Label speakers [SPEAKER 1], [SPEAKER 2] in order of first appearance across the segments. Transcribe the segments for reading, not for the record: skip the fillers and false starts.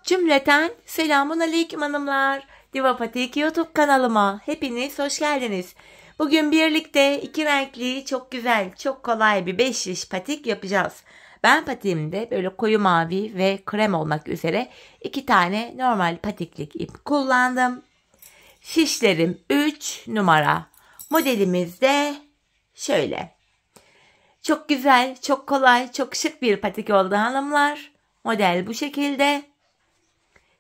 [SPEAKER 1] Cümleten selamun aleyküm hanımlar. Diva Patik YouTube kanalıma hepiniz hoş geldiniz. Bugün birlikte iki renkli çok güzel, çok kolay bir 5 şiş patik yapacağız. Ben patiğimde böyle koyu mavi ve krem olmak üzere 2 tane normal patiklik ip kullandım. Şişlerim 3 numara. Modelimiz de şöyle. Çok güzel, çok kolay, çok şık bir patik oldu hanımlar. Model bu şekilde.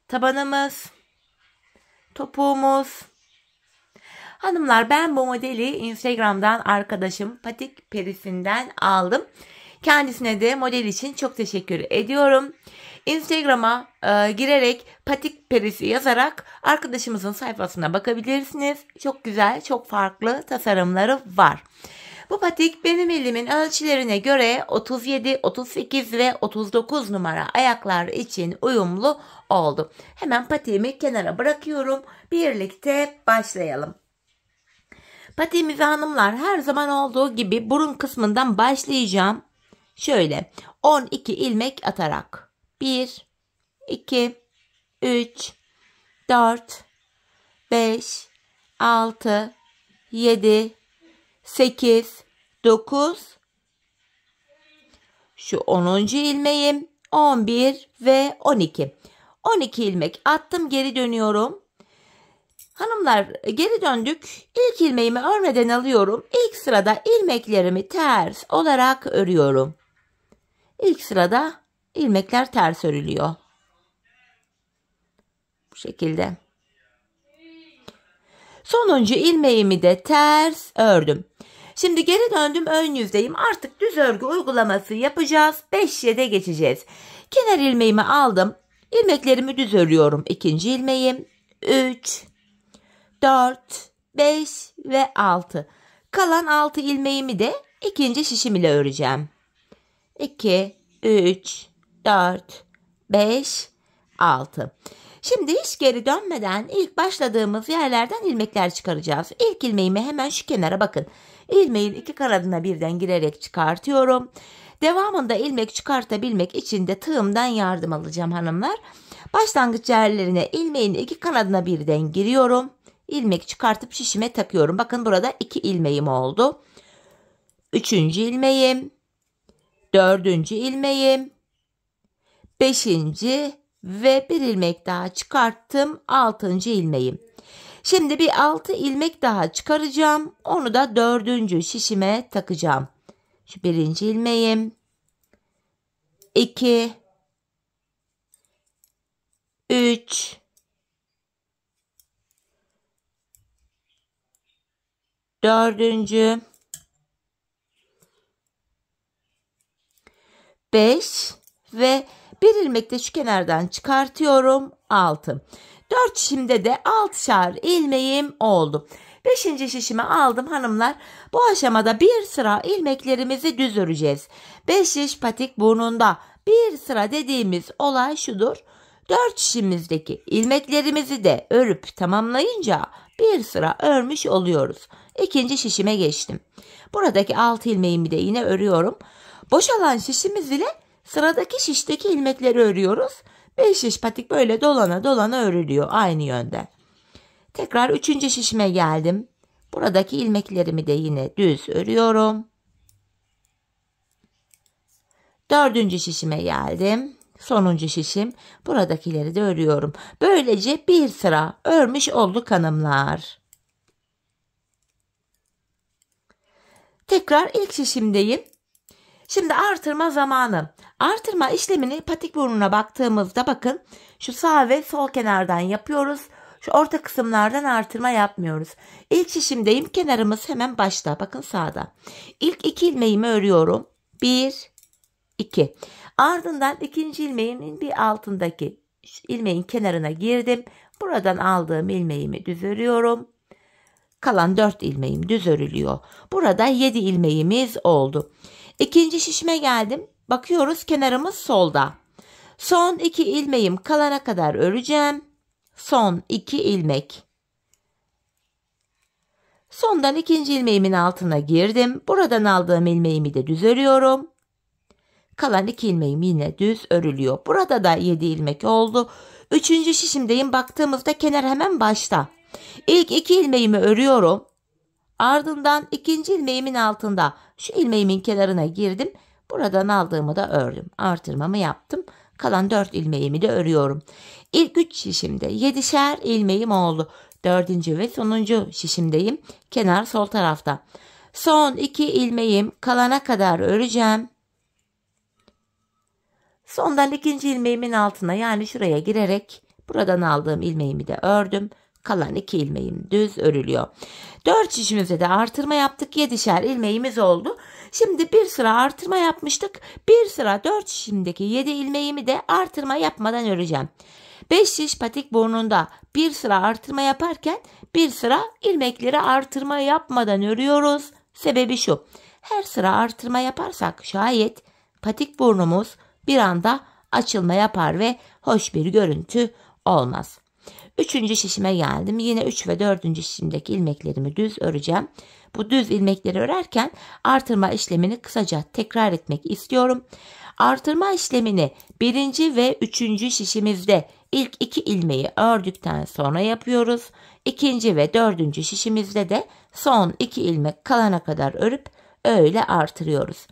[SPEAKER 1] Tabanımız, topuğumuz. Hanımlar, ben bu modeli Instagram'dan arkadaşım Patik Perisi'nden aldım. Kendisine de model için çok teşekkür ediyorum. Instagram'a girerek Patik Perisi yazarak arkadaşımızın sayfasına bakabilirsiniz. Çok güzel, çok farklı tasarımları var. Bu patik benim elimin ölçülerine göre 37, 38 ve 39 numara ayaklar için uyumlu oldu. Hemen patiğimi kenara bırakıyorum. Birlikte başlayalım. Patiğimizi hanımlar her zaman olduğu gibi burun kısmından başlayacağım. Şöyle 12 ilmek atarak 1, 2, 3, 4, 5, 6, 7, 8, 9, şu 10. ilmeğim, 11 ve 12. 12 ilmek attım, geri dönüyorum. Hanımlar, geri döndük. İlk ilmeğimi örmeden alıyorum. İlk sırada ilmeklerimi ters olarak örüyorum. İlk sırada ilmekler ters örülüyor. Bu şekilde. Sonuncu ilmeğimi de ters ördüm. Şimdi geri döndüm, ön yüzdeyim. Artık düz örgü uygulaması yapacağız. 5'ye geçeceğiz. Kenar ilmeğimi aldım. İlmeklerimi düz örüyorum. İkinci ilmeğim 3, 4, 5 ve 6. Kalan 6 ilmeğimi de ikinci şişim ile öreceğim. 2, 3, 4, 5, 6. Şimdi hiç geri dönmeden ilk başladığımız yerlerden ilmekler çıkaracağız. İlk ilmeğimi hemen şu kenara bakın. İlmeğin iki kanadına birden girerek çıkartıyorum. Devamında ilmek çıkartabilmek için de tığımdan yardım alacağım hanımlar. Başlangıç yerlerine ilmeğin iki kanadına birden giriyorum. İlmek çıkartıp şişime takıyorum. Bakın burada 2 ilmeğim oldu. 3. ilmeğim, 4. ilmeğim, 5. ve bir ilmek daha çıkarttım, 6. ilmeğim. Şimdi bir 6 ilmek daha çıkaracağım. Onu da 4. şişime takacağım. Şu 1. ilmeğim, 2, 3, 4. 5 ve bir ilmek de şu kenardan çıkartıyorum. 6. 4 şişimde de 6'şar ilmeğim oldu. 5. şişimi aldım hanımlar. Bu aşamada bir sıra ilmeklerimizi düz öreceğiz. 5 şiş patik burnunda bir sıra dediğimiz olay şudur. 4 şişimizdeki ilmeklerimizi de örüp tamamlayınca bir sıra örmüş oluyoruz. İkinci şişime geçtim. Buradaki 6 ilmeğimi de yine örüyorum. Boşalan şişimiz ile sıradaki şişteki ilmekleri örüyoruz. 5 şiş patik böyle dolana dolana örülüyor aynı yönde. Tekrar 3. şişime geldim. Buradaki ilmeklerimi de yine düz örüyorum. 4. şişime geldim. Sonuncu şişim. Buradakileri de örüyorum. Böylece bir sıra örmüş olduk hanımlar. Tekrar ilk şişimdeyim. Şimdi artırma zamanı. Artırma işlemini patik burnuna baktığımızda bakın şu sağ ve sol kenardan yapıyoruz. Şu orta kısımlardan artırma yapmıyoruz. İlk şişimdeyim. Kenarımız hemen başta. Bakın sağda. İlk 2 ilmeğimi örüyorum. 1, 2. Ardından ikinci ilmeğimin bir altındaki ilmeğin kenarına girdim. Buradan aldığım ilmeğimi düz örüyorum. Kalan 4 ilmeğim düz örülüyor. Burada 7 ilmeğimiz oldu. İkinci şişime geldim. Bakıyoruz kenarımız solda. Son 2 ilmeğim kalana kadar öreceğim. Son 2 ilmek. Sondan ikinci ilmeğimin altına girdim. Buradan aldığım ilmeğimi de düz örüyorum. Kalan 2 ilmeğim yine düz örülüyor. Burada da 7 ilmek oldu. 3. şişimdeyim. Baktığımızda kenar hemen başta. İlk 2 ilmeğimi örüyorum. Ardından 2. ilmeğimin altında şu ilmeğimin kenarına girdim. Buradan aldığımı da ördüm. Artırmamı yaptım. Kalan 4 ilmeğimi de örüyorum. İlk 3 şişimde 7'şer ilmeğim oldu. 4. ve sonuncu şişimdeyim. Kenar sol tarafta. Son 2 ilmeğim kalana kadar öreceğim. Sondan 2. ilmeğimin altına, yani şuraya girerek buradan aldığım ilmeğimi de ördüm. Kalan 2 ilmeğim düz örülüyor. 4 şişimizde de artırma yaptık. 7'şer ilmeğimiz oldu. Şimdi bir sıra artırma yapmıştık. Bir sıra 4 şişimdeki 7 ilmeğimi de artırma yapmadan öreceğim. 5 şiş patik burnunda bir sıra artırma yaparken bir sıra ilmekleri artırma yapmadan örüyoruz. Sebebi şu: her sıra artırma yaparsak şayet patik burnumuz bir anda açılma yapar ve hoş bir görüntü olmaz. 3. şişime geldim. Yine 3 ve 4. şişimdeki ilmeklerimi düz öreceğim. Bu düz ilmekleri örerken artırma işlemini kısaca tekrar etmek istiyorum. Artırma işlemini 1. ve 3. şişimizde ilk 2 ilmeği ördükten sonra yapıyoruz. 2. ve 4. şişimizde de son 2 ilmek kalana kadar örüp öyle artırıyoruz.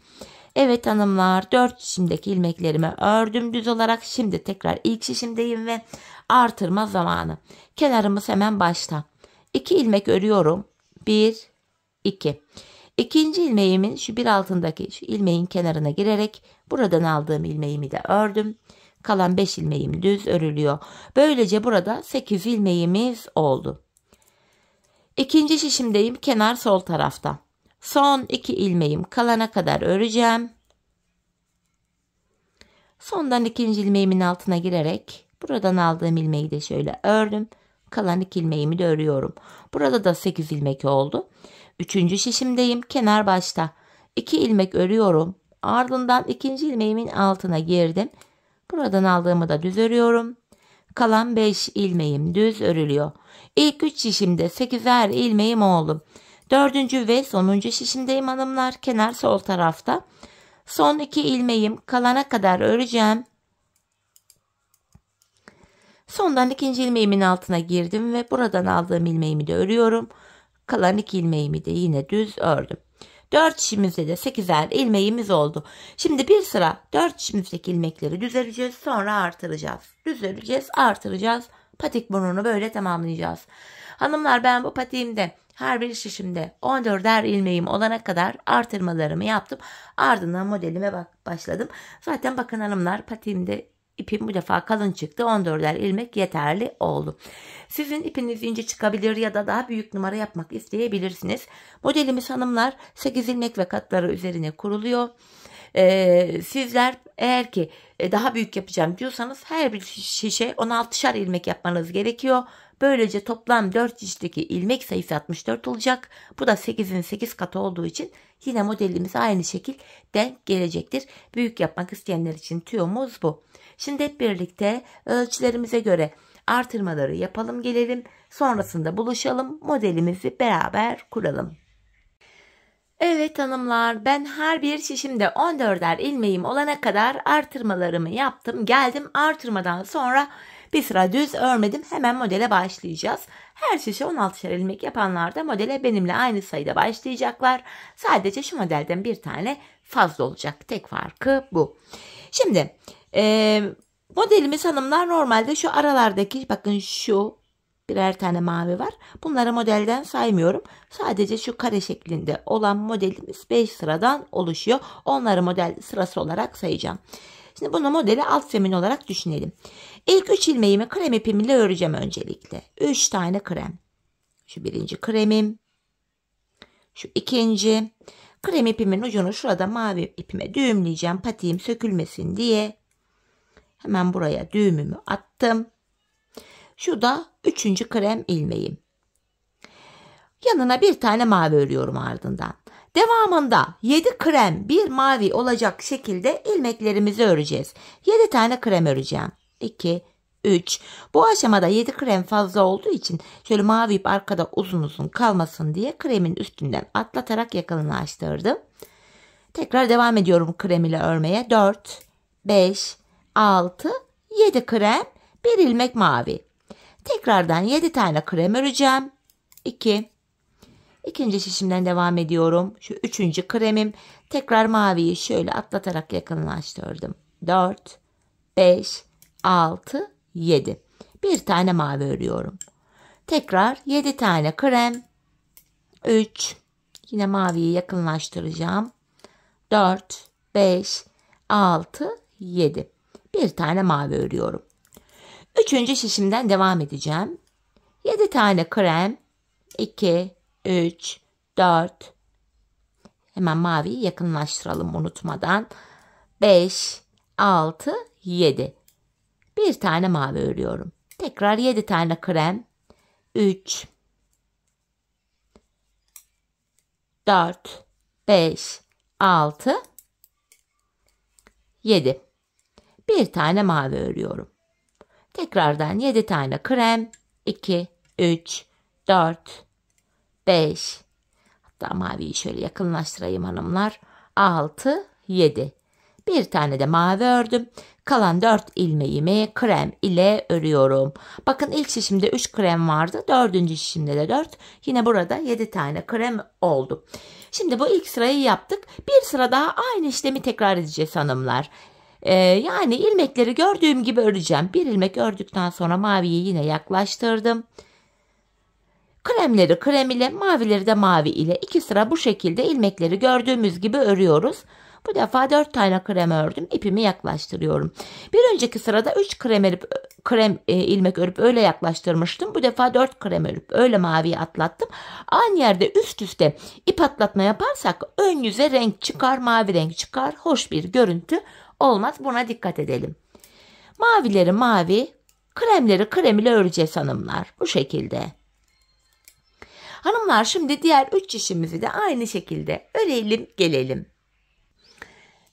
[SPEAKER 1] Evet hanımlar, 4 şişimdeki ilmeklerimi ördüm düz olarak. Şimdi tekrar ilk şişimdeyim ve artırma zamanı. Kenarımız hemen başta. 2 ilmek örüyorum. 1, 2. 2. ilmeğimin şu bir altındaki şu ilmeğin kenarına girerek buradan aldığım ilmeğimi de ördüm. Kalan 5 ilmeğim düz örülüyor. Böylece burada 8 ilmeğimiz oldu. 2. şişimdeyim. Kenar sol tarafta. Son 2 ilmeğim kalana kadar öreceğim. Sondan 2. ilmeğimin altına girerek buradan aldığım ilmeği de şöyle ördüm. Kalan 2 ilmeğimi de örüyorum. Burada da 8 ilmek oldu. 3. şişimdeyim. Kenar başta. 2 ilmek örüyorum. Ardından 2. ilmeğimin altına girdim. Buradan aldığımı da düz örüyorum. Kalan 5 ilmeğim düz örülüyor. İlk 3 şişimde 8'er ilmeğim oldu. 4. ve sonuncu şişimdeyim hanımlar. Kenar sol tarafta. Son 2 ilmeğim kalana kadar öreceğim. Sondan 2. ilmeğimin altına girdim ve buradan aldığım ilmeğimi de örüyorum. Kalan 2 ilmeğimi de yine düz ördüm. 4 şişimizde de 8'er ilmeğimiz oldu. Şimdi bir sıra 4 şişimizdeki ilmekleri düz öreceğiz, sonra artıracağız. Düz öreceğiz, artıracağız. Patik burnunu böyle tamamlayacağız. Hanımlar, ben bu patiğimde her bir şişimde 14'er ilmeğim olana kadar artırmalarımı yaptım. Ardından modelime başladım. Zaten bakın hanımlar, patiğimde ipim bu defa kalın çıktı. 14'er ilmek yeterli oldu. Sizin ipiniz ince çıkabilir ya da daha büyük numara yapmak isteyebilirsiniz. Modelimiz hanımlar 8 ilmek ve katları üzerine kuruluyor. Sizler eğer ki daha büyük yapacağım diyorsanız her bir şişe 16'şar ilmek yapmanız gerekiyor. Böylece toplam 4 şişteki ilmek sayısı 64 olacak. Bu da 8'in 8 katı olduğu için yine modelimiz aynı şekil denk gelecektir. Büyük yapmak isteyenler için tüyomuz bu. Şimdi hep birlikte ölçülerimize göre artırmaları yapalım gelelim. Sonrasında buluşalım, modelimizi beraber kuralım. Evet hanımlar, ben her bir şişimde 14'er ilmeğim olana kadar artırmalarımı yaptım. Geldim, artırmadan sonra bir sıra düz örmedim. Hemen modele başlayacağız. Her şişe 16'şer ilmek yapanlar da modele benimle aynı sayıda başlayacaklar. Sadece şu modelden bir tane fazla olacak. Tek farkı bu. Şimdi modelimiz hanımlar normalde şu aralardaki, bakın şu birer tane mavi var. Bunları modelden saymıyorum. Sadece şu kare şeklinde olan modelimiz 5 sıradan oluşuyor. Onları model sırası olarak sayacağım. Şimdi bunu modeli alt zemin olarak düşünelim. İlk 3 ilmeğimi krem ipimle öreceğim öncelikle. 3 tane krem. Şu birinci kremim. Şu ikinci. Krem ipimin ucunu şurada mavi ipime düğümleyeceğim. Patiğim sökülmesin diye. Hemen buraya düğümümü attım. Şu da 3. krem ilmeğim. Yanına bir tane mavi örüyorum ardından. Devamında 7 krem 1 mavi olacak şekilde ilmeklerimizi öreceğiz. 7 tane krem öreceğim. 2, 3. Bu aşamada 7 krem fazla olduğu için şöyle mavi ip arkada uzun uzun kalmasın diye kremin üstünden atlatarak yakınlaştırdım. Tekrar devam ediyorum krem ile örmeye. 4, 5, 6, 7 krem, 1 ilmek mavi. Tekrardan 7 tane krem öreceğim. 2. İkinci şişimden devam ediyorum. Şu 3. kremim. Tekrar maviyi şöyle atlatarak yakınlaştırdım. 4, 5, 6, 7. Bir tane mavi örüyorum. Tekrar 7 tane krem. 3. Yine maviyi yakınlaştıracağım. 4, 5, 6, 7. Bir tane mavi örüyorum. 3. şişimden devam edeceğim. 7 tane krem. 2, 3, 4. Hemen maviyi yakınlaştıralım unutmadan. 5, 6, 7. Bir tane mavi örüyorum. Tekrar 7 tane krem. 3, 4, 5, 6, 7. Bir tane mavi örüyorum. Tekrardan 7 tane krem. 2, 3, 4, 5. Hatta maviyi şöyle yakınlaştırayım hanımlar. 6, 7. Bir tane de mavi ördüm. Kalan 4 ilmeğimi krem ile örüyorum. Bakın ilk şişimde 3 krem vardı. 4. şişimde de 4. Yine burada 7 tane krem oldu. Şimdi bu ilk sırayı yaptık. Bir sıra daha aynı işlemi tekrar edeceğiz hanımlar. Yani ilmekleri gördüğüm gibi öreceğim. Bir ilmek ördükten sonra maviyi yine yaklaştırdım. Kremleri krem ile, mavileri de mavi ile 2 sıra bu şekilde ilmekleri gördüğümüz gibi örüyoruz. Bu defa 4 tane krem ördüm. İpimi yaklaştırıyorum. Bir önceki sırada 3 krem ilmek örüp öyle yaklaştırmıştım. Bu defa 4 krem örüp öyle maviyi atlattım. Aynı yerde üst üste ip atlatma yaparsak ön yüze renk çıkar, mavi renk çıkar. Hoş bir görüntü olmaz. Buna dikkat edelim. Mavileri mavi, kremleri krem ile öreceğiz hanımlar. Bu şekilde. Hanımlar şimdi diğer 3 şişimizi de aynı şekilde örelim gelelim.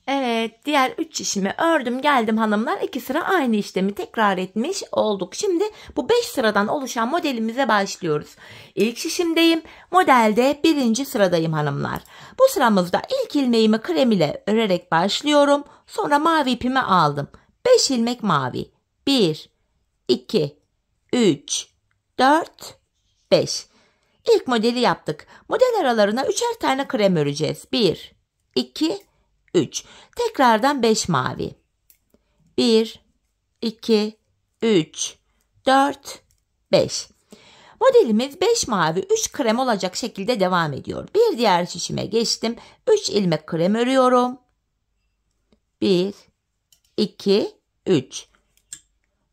[SPEAKER 1] Evet, diğer 3 şişimi ördüm geldim hanımlar. 2 sıra aynı işlemi tekrar etmiş olduk. Şimdi bu 5 sıradan oluşan modelimize başlıyoruz. İlk şişimdeyim. Modelde 1. sıradayım hanımlar. Bu sıramızda ilk ilmeğimi krem ile örerek başlıyorum. Sonra mavi ipimi aldım. 5 ilmek mavi. 1, 2, 3, 4, 5. İlk modeli yaptık. Model aralarına 3'er tane krem öreceğiz. 1, 2, 3. Tekrardan 5 mavi. 1, 2, 3, 4, 5. Modelimiz 5 mavi 3 krem olacak şekilde devam ediyor. Bir diğer şişime geçtim. 3 ilmek krem örüyorum. 1, 2, 3.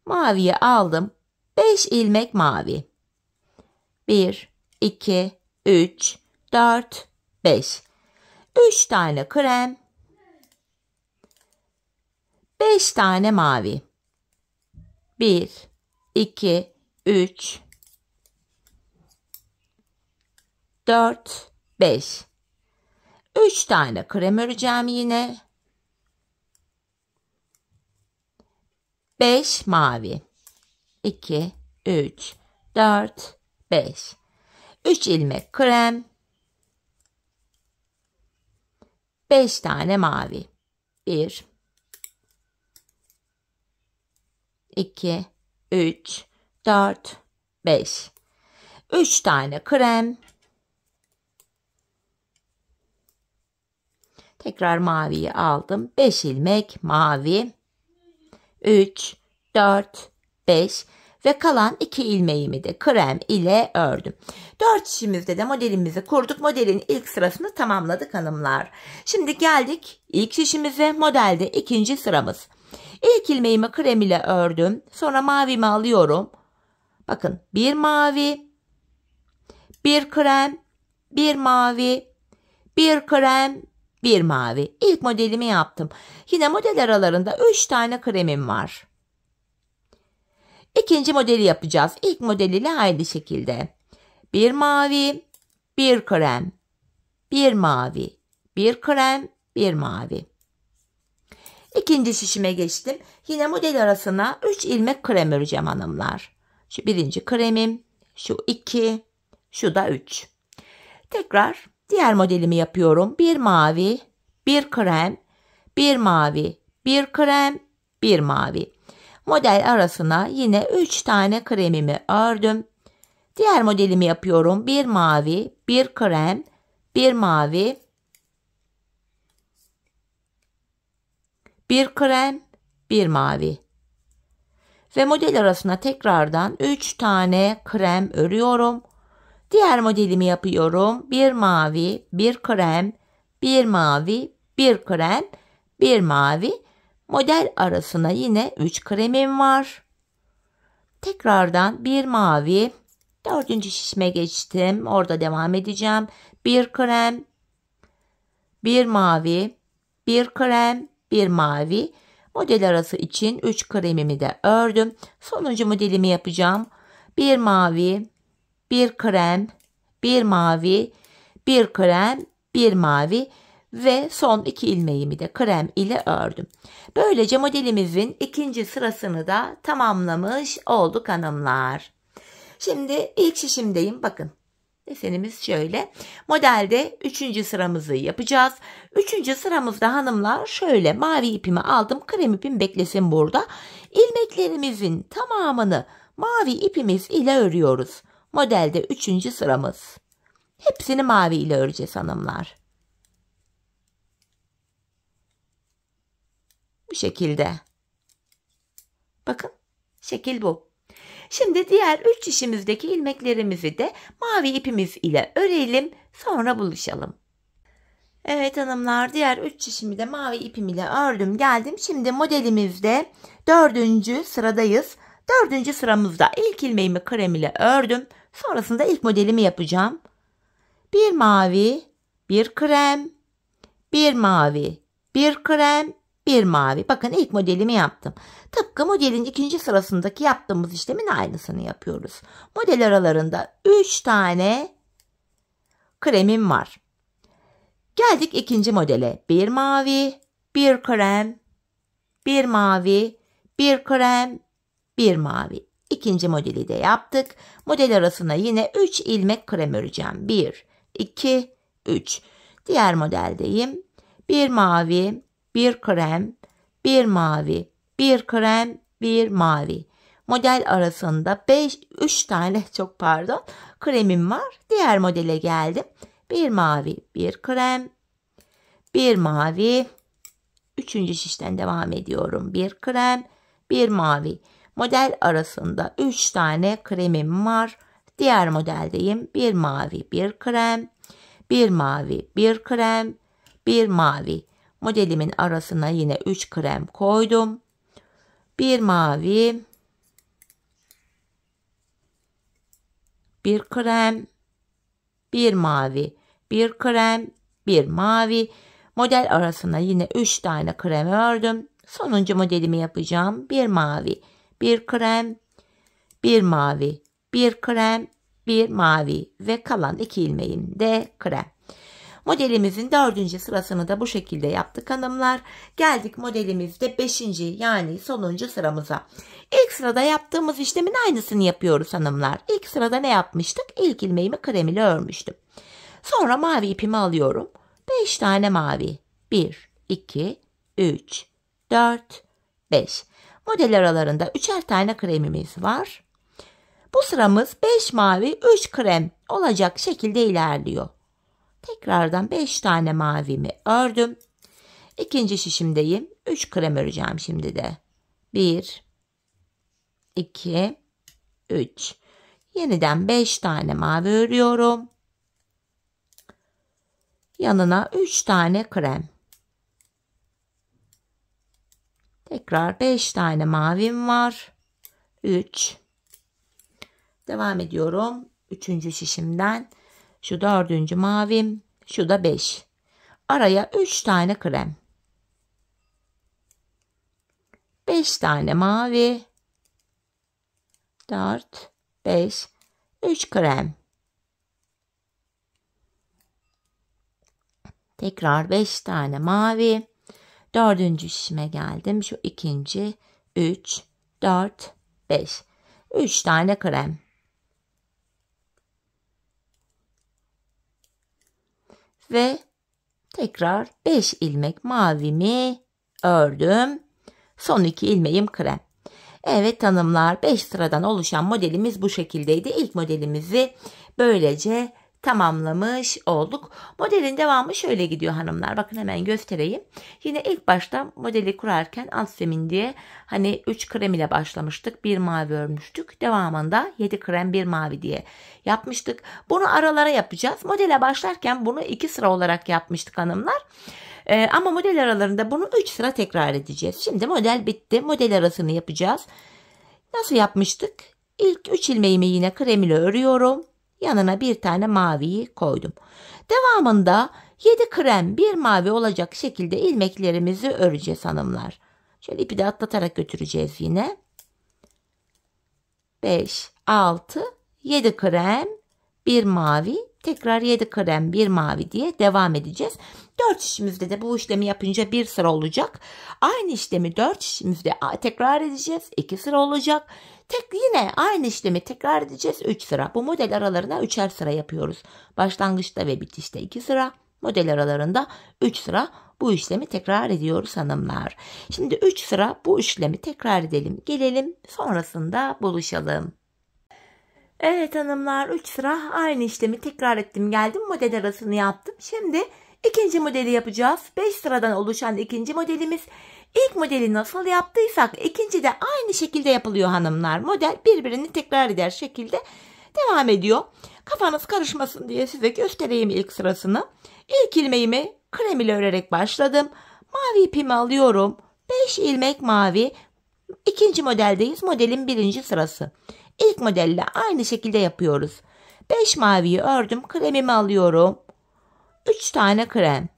[SPEAKER 1] Maviyi aldım. 5 ilmek mavi. 1, 2, 3, 4, 5. 3 tane krem. 5 tane mavi. 1, 2, 3, 4, 5. 3 tane krem öreceğim yine. 5 mavi. 2, 3, 4, 5. 3 ilmek krem. 5 tane mavi. 1, 2, 3, 4, 5. 3 tane krem. Tekrar maviyi aldım. 5 ilmek mavi. 3, 4, 5 ve kalan 2 ilmeğimi de krem ile ördüm. 4 şişimizde de modelimizi kurduk. Modelin ilk sırasını tamamladık hanımlar. Şimdi geldik ilk şişimize. Modelde 2. sıramız. İlk ilmeğimi krem ile ördüm. Sonra mavimi alıyorum. Bakın bir mavi, bir krem, bir mavi, bir krem, bir mavi. İlk modelimi yaptım. Yine model aralarında 3 tane kremim var. İkinci modeli yapacağız. İlk modeliyle aynı şekilde. Bir mavi, bir krem, bir mavi, bir krem, bir mavi. İkinci şişime geçtim. Yine model arasına 3 ilmek krem öreceğim hanımlar. Şu birinci kremim, şu 2, şu da 3. Tekrar diğer modelimi yapıyorum. Bir mavi, bir krem, bir mavi, bir krem, bir mavi. Model arasına yine 3 tane kremimi ördüm. Diğer modelimi yapıyorum. Bir mavi, bir krem, bir mavi, bir krem, bir mavi. Ve model arasına tekrardan 3 tane krem örüyorum. Diğer modelimi yapıyorum. Bir mavi, bir krem, bir mavi, bir krem, bir mavi. Model arasına yine 3 kremim var. Tekrardan bir mavi, 4. şişime geçtim. Orada devam edeceğim. Bir krem, bir mavi, bir krem, bir mavi. Model arası için 3 kremimi de ördüm. Sonuncu modelimi yapacağım. Bir mavi, bir krem, bir mavi, bir krem, bir mavi ve son 2 ilmeğimi de krem ile ördüm. Böylece modelimizin ikinci sırasını da tamamlamış olduk hanımlar. Şimdi ilk şişimdeyim. Bakın desenimiz şöyle. Modelde 3. sıramızı yapacağız. 3. sıramızda hanımlar şöyle mavi ipimi aldım. Krem ipim beklesin burada. İlmeklerimizin tamamını mavi ipimiz ile örüyoruz. Modelde 3. sıramız. Hepsini mavi ile öreceğiz hanımlar. Bu şekilde. Bakın şekil bu. Şimdi diğer 3 şişimizdeki ilmeklerimizi de mavi ipimiz ile örelim. Sonra buluşalım. Evet hanımlar, diğer 3 şişimi de mavi ipim ile ördüm geldim. Şimdi modelimizde 4. sıradayız. 4. sıramızda ilk ilmeğimi krem ile ördüm. Sonrasında ilk modelimi yapacağım. Bir mavi, bir krem, bir mavi, bir krem, bir mavi. Bakın ilk modelimi yaptım. Tıpkı modelin 2. sırasındaki yaptığımız işlemin aynısını yapıyoruz. Model aralarında 3 tane kremim var. Geldik 2. modele. Bir mavi, bir krem, bir mavi, bir krem, bir mavi. 2. modeli de yaptık. Model arasına yine 3 ilmek krem öreceğim. 1, 2, 3. Diğer modeldeyim. Bir mavi, bir krem, bir mavi, bir krem, bir mavi. Model arasında 3 tane kremim var. Diğer modele geldim. Bir mavi, bir krem, bir mavi. 3. şişten devam ediyorum. Bir krem, bir mavi. Model arasında 3 tane kremim var. Diğer modeldeyim. Bir mavi, bir krem, bir mavi, bir krem, bir mavi. Modelimin arasına yine 3 krem koydum. Bir mavi, bir krem, bir mavi, bir krem, bir mavi. Model arasına yine 3 tane krem ördüm. Sonuncu modelimi yapacağım. Bir mavi, bir krem, bir mavi, bir krem, bir mavi ve kalan 2 ilmeğim de krem. Modelimizin 4. sırasını da bu şekilde yaptık hanımlar. Geldik modelimizde 5. yani sonuncu sıramıza. İlk sırada yaptığımız işlemin aynısını yapıyoruz hanımlar. İlk sırada ne yapmıştık? İlk ilmeğimi krem ile örmüştüm. Sonra mavi ipimi alıyorum. 5 tane mavi. 1, 2, 3, 4, 5. Model aralarında 3'er tane kremimiz var. Bu sıramız 5 mavi 3 krem olacak şekilde ilerliyor. Tekrardan 5 tane mavimi ördüm. 2. şişimdeyim. 3 krem öreceğim şimdi de. 1, 2, 3. Yeniden 5 tane mavi örüyorum. Yanına 3 tane krem. Tekrar 5 tane mavim var. 3. Devam ediyorum. 3. şişimden. Şu 4. mavim. Şu da 5. Araya 3 tane krem. 5 tane mavi. 4, 5, 3 krem. Tekrar 5 tane mavi. 4. şişime geldim. Şu 2. 3, 4, 5. 3 tane krem. Ve Tekrar 5 ilmek mavimi ördüm. Son 2 ilmeğim krem. Evet hanımlar, 5 sıradan oluşan modelimiz bu şekildeydi. İlk modelimizi böylece tamamlamış olduk. Modelin devamı şöyle gidiyor hanımlar. Bakın hemen göstereyim. Yine ilk başta modeli kurarken alt zemin diye hani 3 krem ile başlamıştık. 1 mavi örmüştük. Devamında 7 krem 1 mavi diye yapmıştık. Bunu aralara yapacağız. Modele başlarken bunu 2 sıra olarak yapmıştık hanımlar. Ama model aralarında bunu 3 sıra tekrar edeceğiz. Şimdi model bitti. Model arasını yapacağız. Nasıl yapmıştık? İlk 3 ilmeğimi yine krem ile örüyorum. Yanına bir tane maviyi koydum. Devamında 7 krem 1 mavi olacak şekilde ilmeklerimizi öreceğiz hanımlar. Şöyle ipi de atlatarak götüreceğiz yine. 5, 6, 7 krem 1 mavi. Tekrar 7 krem 1 mavi diye devam edeceğiz. 4 şişimizde de bu işlemi yapınca 1 sıra olacak. Aynı işlemi 4 şişimizde tekrar edeceğiz. 2 sıra olacak. Yine aynı işlemi tekrar edeceğiz. 3 sıra. Bu model aralarına 3'er sıra yapıyoruz. Başlangıçta ve bitişte 2 sıra. Model aralarında 3 sıra bu işlemi tekrar ediyoruz hanımlar. Şimdi 3 sıra bu işlemi tekrar edelim. Gelelim sonrasında buluşalım. Evet hanımlar, 3 sıra aynı işlemi tekrar ettim. Geldim model arasını yaptım. Şimdi ikinci modeli yapacağız. 5 sıradan oluşan ikinci modelimiz. İlk modeli nasıl yaptıysak ikinci de aynı şekilde yapılıyor hanımlar. Model birbirini tekrar eder şekilde devam ediyor. Kafanız karışmasın diye size göstereyim ilk sırasını. İlk ilmeğimi krem ile örerek başladım. Mavi ipimi alıyorum. 5 ilmek mavi. İkinci modeldeyiz. Modelin birinci sırası. İlk modelle aynı şekilde yapıyoruz. 5 maviyi ördüm. Kremimi alıyorum. 3 tane krem.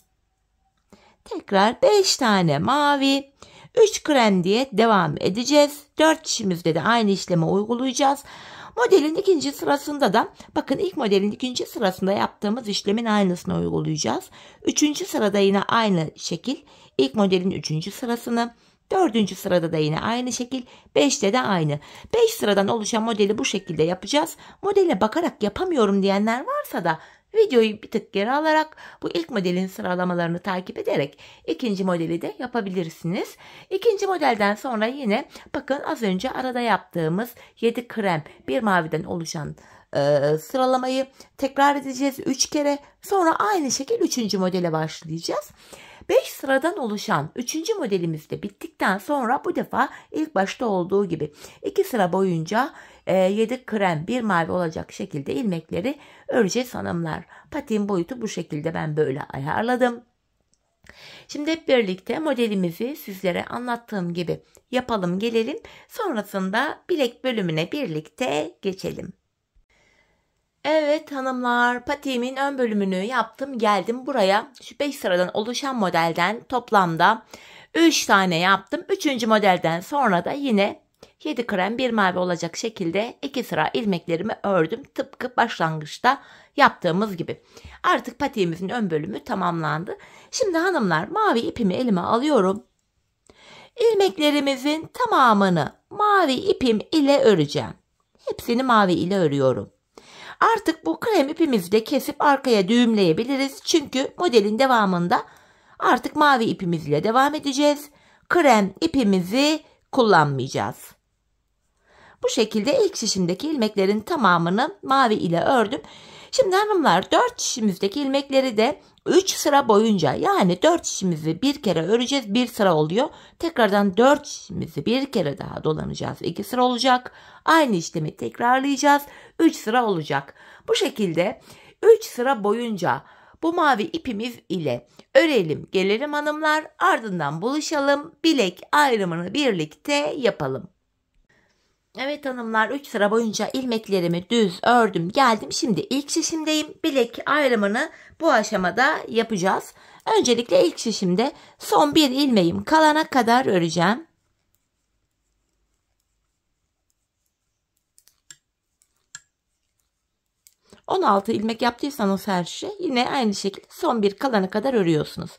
[SPEAKER 1] Tekrar 5 tane mavi. 3 krem diye devam edeceğiz. 4 şişimizde de aynı işlemi uygulayacağız. Modelin ikinci sırasında da bakın ilk modelin ikinci sırasında yaptığımız işlemin aynısını uygulayacağız. Üçüncü sırada yine aynı şekil. İlk modelin üçüncü sırasını. Dördüncü sırada da yine aynı şekil. 5'te de aynı. 5 sıradan oluşan modeli bu şekilde yapacağız. Modele bakarak yapamıyorum diyenler varsa da videoyu bir tık geri alarak bu ilk modelin sıralamalarını takip ederek ikinci modeli de yapabilirsiniz. İkinci modelden sonra yine bakın az önce arada yaptığımız 7 krem 1 maviden oluşan sıralamayı tekrar edeceğiz 3 kere. Sonra aynı şekil 3. modele başlayacağız. 5 sıradan oluşan 3. modelimiz de bittikten sonra bu defa ilk başta olduğu gibi 2 sıra boyunca 7 krem 1 mavi olacak şekilde ilmekleri öreceğiz hanımlar. Patiğin boyutu bu şekilde ben böyle ayarladım. Şimdi hep birlikte modelimizi sizlere anlattığım gibi yapalım gelelim. Sonrasında bilek bölümüne birlikte geçelim. Evet hanımlar, patiğimin ön bölümünü yaptım. Geldim buraya şu 5 sıradan oluşan modelden toplamda 3 tane yaptım. 3. modelden sonra da yine 7 krem 1 mavi olacak şekilde 2 sıra ilmeklerimi ördüm. Tıpkı başlangıçta yaptığımız gibi. Artık patiğimizin ön bölümü tamamlandı. Şimdi hanımlar mavi ipimi elime alıyorum. İlmeklerimizin tamamını mavi ipim ile öreceğim. Hepsini mavi ile örüyorum. Artık bu krem ipimizi de kesip arkaya düğümleyebiliriz. Çünkü modelin devamında artık mavi ipimizle devam edeceğiz. Krem ipimizi kullanmayacağız. Bu şekilde ilk şişimdeki ilmeklerin tamamını mavi ile ördüm. Şimdi hanımlar 4 şişimizdeki ilmekleri de 3 sıra boyunca yani 4 şişimizi bir kere öreceğiz. 1 sıra oluyor. Tekrardan 4 şişimizi bir kere daha dolanacağız. 2 sıra olacak. Aynı işlemi tekrarlayacağız. 3 sıra olacak. Bu şekilde 3 sıra boyunca bu mavi ipimiz ile örelim gelelim hanımlar. Ardından buluşalım. Bilek ayrımını birlikte yapalım. Evet hanımlar 3 sıra boyunca ilmeklerimi düz ördüm geldim. Şimdi ilk şişimdeyim. Bilek ayrımını bu aşamada yapacağız. Öncelikle ilk şişimde son bir ilmeğim kalana kadar öreceğim. ...16 ilmek yaptıysanız her şey yine aynı şekilde son bir kalana kadar örüyorsunuz.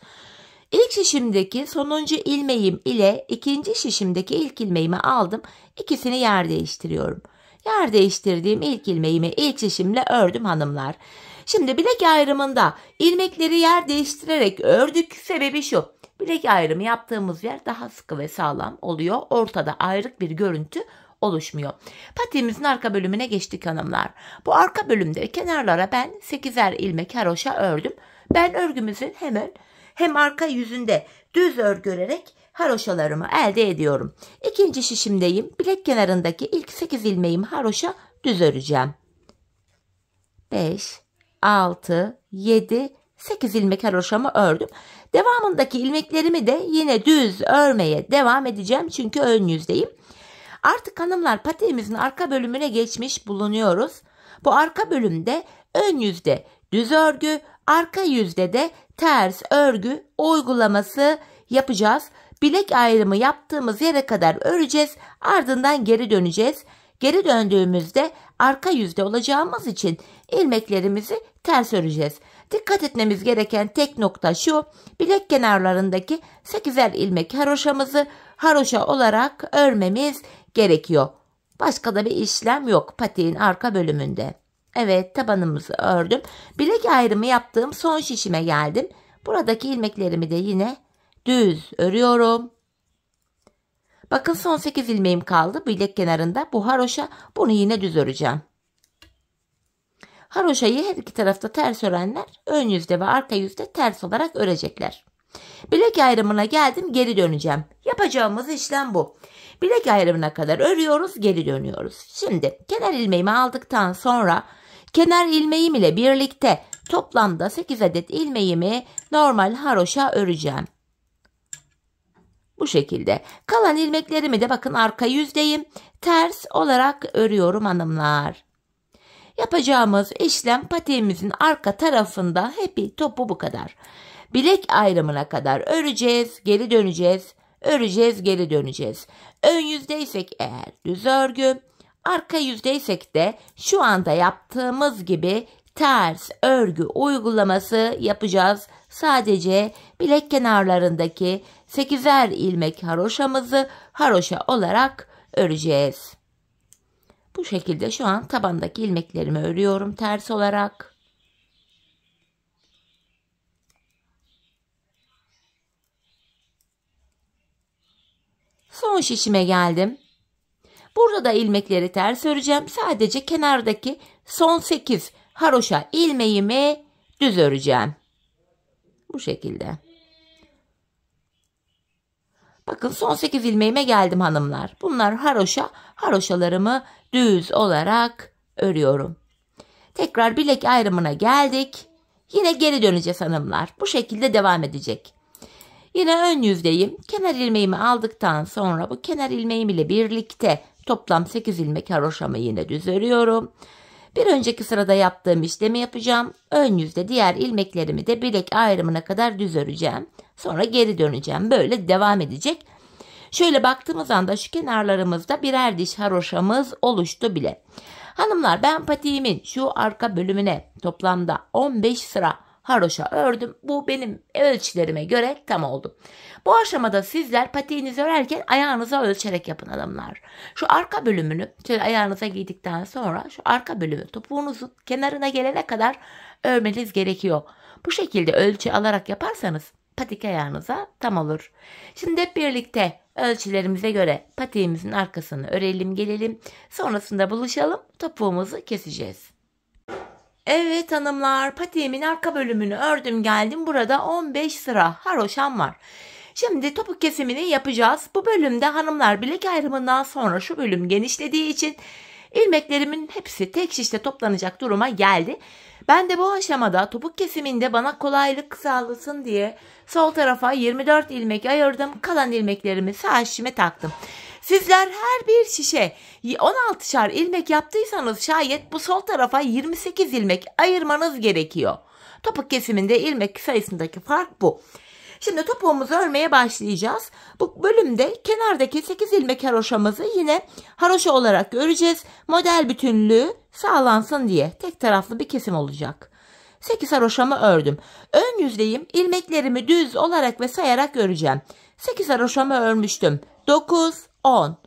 [SPEAKER 1] İlk şişimdeki sonuncu ilmeğim ile ikinci şişimdeki ilk ilmeğimi aldım. İkisini yer değiştiriyorum. Yer değiştirdiğim ilk ilmeğimi ilk şişimle ördüm hanımlar. Şimdi bilek ayrımında ilmekleri yer değiştirerek ördük. Sebebi şu: bilek ayrımı yaptığımız yer daha sıkı ve sağlam oluyor. Ortada ayrık bir görüntü oluşmuyor. Patiğimizin arka bölümüne geçtik hanımlar. Bu arka bölümde kenarlara ben 8'er ilmek haroşa ördüm. Ben örgümüzün hem arka yüzünde düz örgü örerek haroşalarımı elde ediyorum. İkinci şişimdeyim. Bilek kenarındaki ilk 8 ilmeğimi haroşa düz öreceğim. 5, 6, 7, 8 ilmek haroşamı ördüm. Devamındaki ilmeklerimi de yine düz örmeye devam edeceğim. Çünkü ön yüzdeyim. Artık hanımlar patiğimizin arka bölümüne geçmiş bulunuyoruz. Bu arka bölümde ön yüzde düz örgü, arka yüzde de ters örgü uygulaması yapacağız. Bilek ayrımı yaptığımız yere kadar öreceğiz. Ardından geri döneceğiz. Geri döndüğümüzde arka yüzde olacağımız için ilmeklerimizi ters öreceğiz. Dikkat etmemiz gereken tek nokta şu: bilek kenarlarındaki 8'er ilmek haroşamızı haroşa olarak örmemiz gerekiyor. Başka da bir işlem yok patiğin arka bölümünde. Evet, tabanımızı ördüm. Bilek ayrımı yaptığım son şişime geldim. Buradaki ilmeklerimi de yine düz örüyorum. Bakın son 8 ilmeğim kaldı bilek kenarında. Bu haroşa, bunu yine düz öreceğim. Haroşayı her iki tarafta ters örenler ön yüzde ve arka yüzde ters olarak örecekler. Bilek ayrımına geldim, geri döneceğim. Yapacağımız işlem bu. Bilek ayrımına kadar örüyoruz, geri dönüyoruz. Şimdi kenar ilmeğimi aldıktan sonra kenar ilmeğim ile birlikte toplamda 8 adet ilmeğimi normal haroşa öreceğim. Bu şekilde. Kalan ilmeklerimi de bakın arka yüzdeyim, ters olarak örüyorum hanımlar. Yapacağımız işlem patiğimizin arka tarafında hepi topu bu kadar. Bilek ayrımına kadar öreceğiz, geri döneceğiz, öreceğiz, geri döneceğiz. Ön yüzdeysek eğer düz örgü, arka yüzdeysek de şu anda yaptığımız gibi ters örgü uygulaması yapacağız. Sadece bilek kenarlarındaki 8'er ilmek haroşamızı haroşa olarak öreceğiz. Bu şekilde şu an tabandaki ilmeklerimi örüyorum ters olarak. Son şişime geldim. Burada da ilmekleri ters öreceğim. Sadece kenardaki son 8 haroşa ilmeğimi düz öreceğim. Bu şekilde. Bakın son 8 ilmeğime geldim hanımlar. Bunlar haroşa. Haroşalarımı düz olarak örüyorum. Tekrar bilek ayrımına geldik. Yine geri döneceğiz hanımlar. Bu şekilde devam edecek. Yine ön yüzdeyim. Kenar ilmeğimi aldıktan sonra bu kenar ilmeğim ile birlikte toplam 8 ilmek haroşamı yine düz örüyorum. Bir önceki sırada yaptığım işlemi yapacağım. Ön yüzde diğer ilmeklerimi de bilek ayrımına kadar düz öreceğim. Sonra geri döneceğim. Böyle devam edecek. Şöyle baktığımız anda şu kenarlarımızda birer diş haroşamız oluştu bile. Hanımlar, ben patiğimin şu arka bölümüne toplamda 15 sıra haroşa ördüm. Bu benim ölçülerime göre tam oldu. Bu aşamada sizler patiğinizi örerken ayağınıza ölçerek yapın hanımlar. Şu arka bölümünü şöyle ayağınıza giydikten sonra şu arka bölümü topuğunuzun kenarına gelene kadar örmeniz gerekiyor. Bu şekilde ölçü alarak yaparsanız patik ayağınıza tam olur. Şimdi hep birlikte ölçülerimize göre patiğimizin arkasını örelim gelelim. Sonrasında buluşalım, topuğumuzu keseceğiz. Evet hanımlar, patiğimin arka bölümünü ördüm geldim. Burada 15 sıra haroşam var. Şimdi topuk kesimini yapacağız. Bu bölümde hanımlar bilek ayrımından sonra şu bölüm genişlediği için ilmeklerimin hepsi tek şişte toplanacak duruma geldi. Ben de bu aşamada topuk kesiminde bana kolaylık sağlasın diye sol tarafa 24 ilmek ayırdım. Kalan ilmeklerimi sağ şişime taktım. Sizler her bir şişe 16'şar ilmek yaptıysanız şayet bu sol tarafa 28 ilmek ayırmanız gerekiyor. Topuk kesiminde ilmek sayısındaki fark bu. Şimdi topuğumuzu örmeye başlayacağız. Bu bölümde kenardaki 8 ilmek haroşamızı yine haroşa olarak öreceğiz. Model bütünlüğü sağlansın diye tek taraflı bir kesim olacak. 8 haroşamı ördüm. Ön yüzdeyim. İlmeklerimi düz olarak ve sayarak öreceğim. 8 haroşamı örmüştüm. 9, 10,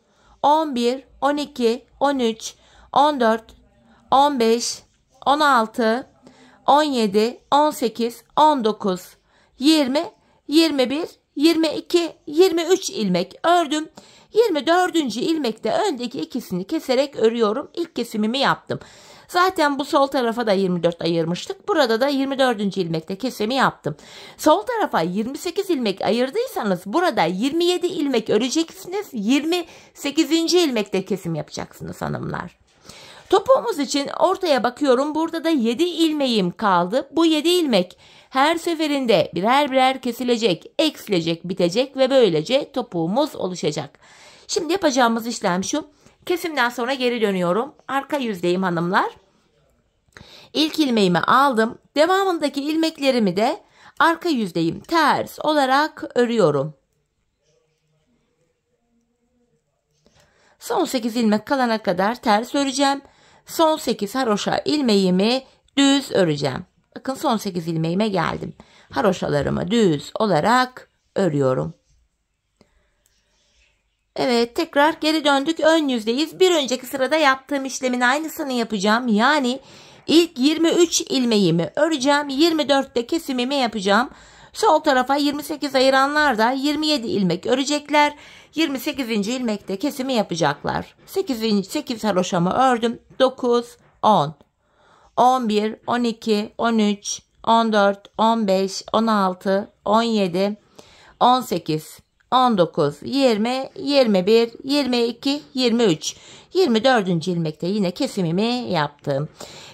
[SPEAKER 1] 11, 12, 13, 14, 15, 16, 17, 18, 19, 20, 21, 22, 23 ilmek ördüm. 24. ilmekte öndeki ikisini keserek örüyorum. İlk kesimimi yaptım. Zaten bu sol tarafa da 24 ayırmıştık. Burada da 24. ilmekte kesimi yaptım. Sol tarafa 28 ilmek ayırdıysanız burada 27 ilmek öreceksiniz. 28. ilmekte kesim yapacaksınız hanımlar. Topuğumuz için ortaya bakıyorum. Burada da 7 ilmeğim kaldı. Bu 7 ilmek her seferinde birer birer kesilecek, eksilecek, bitecek ve böylece topuğumuz oluşacak. Şimdi yapacağımız işlem şu. Kesimden sonra geri dönüyorum. Arka yüzdeyim hanımlar. İlk ilmeğimi aldım. Devamındaki ilmeklerimi de arka yüzdeyim ters olarak örüyorum. Son 8 ilmek kalana kadar ters öreceğim. Son 8 haroşa ilmeğimi düz öreceğim. Bakın son 8 ilmeğime geldim. Haroşalarımı düz olarak örüyorum. Evet, tekrar geri döndük. Ön yüzdeyiz. Bir önceki sırada yaptığım işlemin aynısını yapacağım. Yani ilk 23 ilmeğimi öreceğim. 24'te kesimimi yapacağım. Sol tarafa 28 ayıranlar da 27 ilmek örecekler. 28. ilmekte kesimi yapacaklar. 8 haroşamı ördüm. 9, 10, 11, 12, 13, 14, 15, 16, 17, 18, 19, 20, 21, 22, 23. 24. ilmekte yine kesimimi yaptım.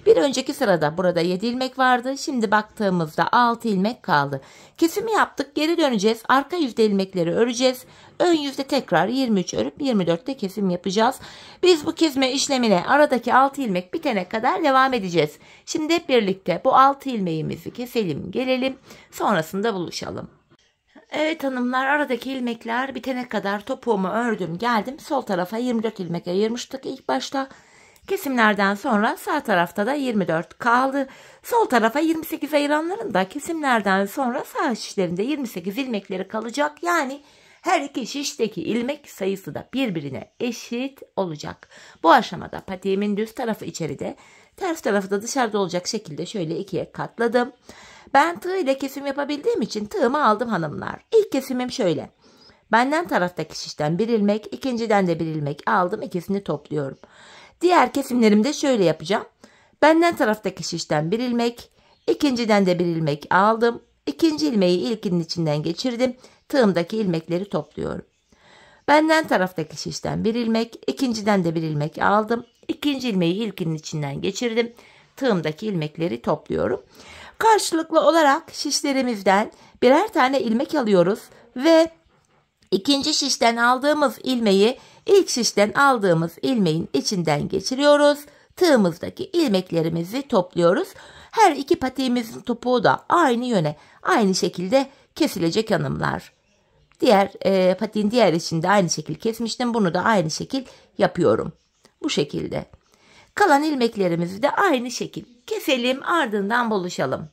[SPEAKER 1] Bir önceki sırada burada 7 ilmek vardı. Şimdi baktığımızda 6 ilmek kaldı. Kesimi yaptık. Geri döneceğiz. Arka yüzde ilmekleri öreceğiz. Ön yüzde tekrar 23 örüp 24'te kesim yapacağız. Biz bu kesme işlemine aradaki 6 ilmek bitene kadar devam edeceğiz. Şimdi hep birlikte bu 6 ilmeğimizi keselim, gelelim. Sonrasında buluşalım. Evet hanımlar, aradaki ilmekler bitene kadar topuğumu ördüm geldim. Sol tarafa 24 ilmek ayırmıştık ilk başta. Kesimlerden sonra sağ tarafta da 24 kaldı. Sol tarafa 28 ayıranların da kesimlerden sonra sağ şişlerinde 28 ilmekleri kalacak. Yani her iki şişteki ilmek sayısı da birbirine eşit olacak. Bu aşamada patiğimin düz tarafı içeride, ters tarafı da dışarıda olacak şekilde şöyle ikiye katladım. Ben tığ ile kesim yapabildiğim için tığımı aldım hanımlar. İlk kesimim şöyle. Benden taraftaki şişten bir ilmek, ikinciden de bir ilmek aldım. İkisini topluyorum. Diğer kesimlerimde şöyle yapacağım. Benden taraftaki şişten bir ilmek, ikinciden de bir ilmek aldım. İkinci ilmeği ilkinin içinden geçirdim. Tığımdaki ilmekleri topluyorum. Benden taraftaki şişten bir ilmek, ikinciden de bir ilmek aldım. İkinci ilmeği ilkinin içinden geçirdim. Tığımdaki ilmekleri topluyorum. Karşılıklı olarak şişlerimizden birer tane ilmek alıyoruz ve ikinci şişten aldığımız ilmeği ilk şişten aldığımız ilmeğin içinden geçiriyoruz. Tığımızdaki ilmeklerimizi topluyoruz. Her iki patiğimizin topuğu da aynı yöne, aynı şekilde kesilecek hanımlar. Diğer patiğin diğer içinde aynı şekil kesmiştim. Bunu da aynı şekil yapıyorum. Bu şekilde. Kalan ilmeklerimizi de aynı şekil keselim, ardından buluşalım.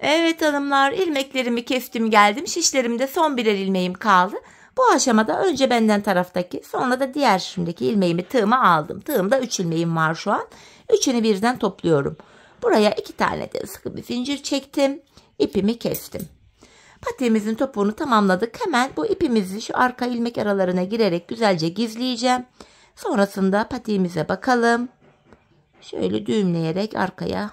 [SPEAKER 1] Evet hanımlar, ilmeklerimi kestim geldim. Şişlerimde son birer ilmeğim kaldı. Bu aşamada önce benden taraftaki, sonra da diğer şişimdeki ilmeğimi tığıma aldım. Tığımda 3 ilmeğim var şu an. Üçünü birden topluyorum. Buraya 2 tane de sıkı bir zincir çektim. İpimi kestim. Patiğimizin topuğunu tamamladık. Hemen bu ipimizi şu arka ilmek aralarına girerek güzelce gizleyeceğim. Sonrasında patiğimize bakalım. Şöyle düğümleyerek arkaya.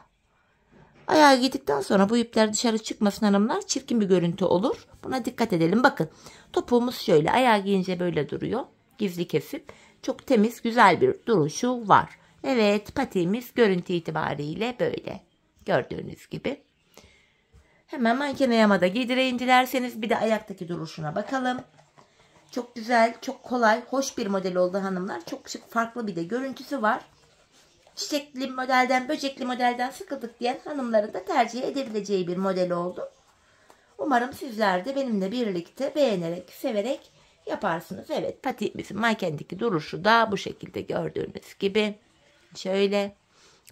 [SPEAKER 1] Ayağa giydikten sonra bu ipler dışarı çıkmasın hanımlar. Çirkin bir görüntü olur. Buna dikkat edelim. Bakın topuğumuz şöyle ayağa giyince böyle duruyor. Gizli kesip çok temiz güzel bir duruşu var. Evet, patiğimiz görüntü itibariyle böyle. Gördüğünüz gibi. Hemen manken ayağıma da giydireyim dilerseniz. Bir de ayaktaki duruşuna bakalım. Çok güzel, çok kolay, hoş bir model oldu hanımlar. Çok şık, farklı bir de görüntüsü var. Çiçekli modelden, böcekli modelden sıkıldık diyen hanımların da tercih edebileceği bir model oldu. Umarım sizler de benimle birlikte beğenerek, severek yaparsınız. Evet, patiğimizin mankendeki duruşu da bu şekilde gördüğünüz gibi. Şöyle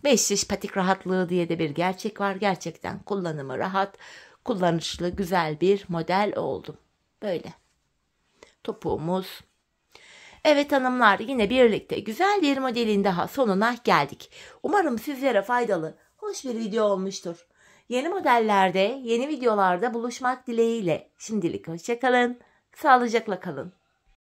[SPEAKER 1] 5 şiş patik rahatlığı diye de bir gerçek var. Gerçekten kullanımı rahat, kullanışlı, güzel bir model oldu. Böyle. Topuğumuz. Evet hanımlar, yine birlikte güzel bir modelin daha sonuna geldik. Umarım sizlere faydalı, hoş bir video olmuştur. Yeni modellerde, yeni videolarda buluşmak dileğiyle. Şimdilik hoşça kalın, sağlıcakla kalın.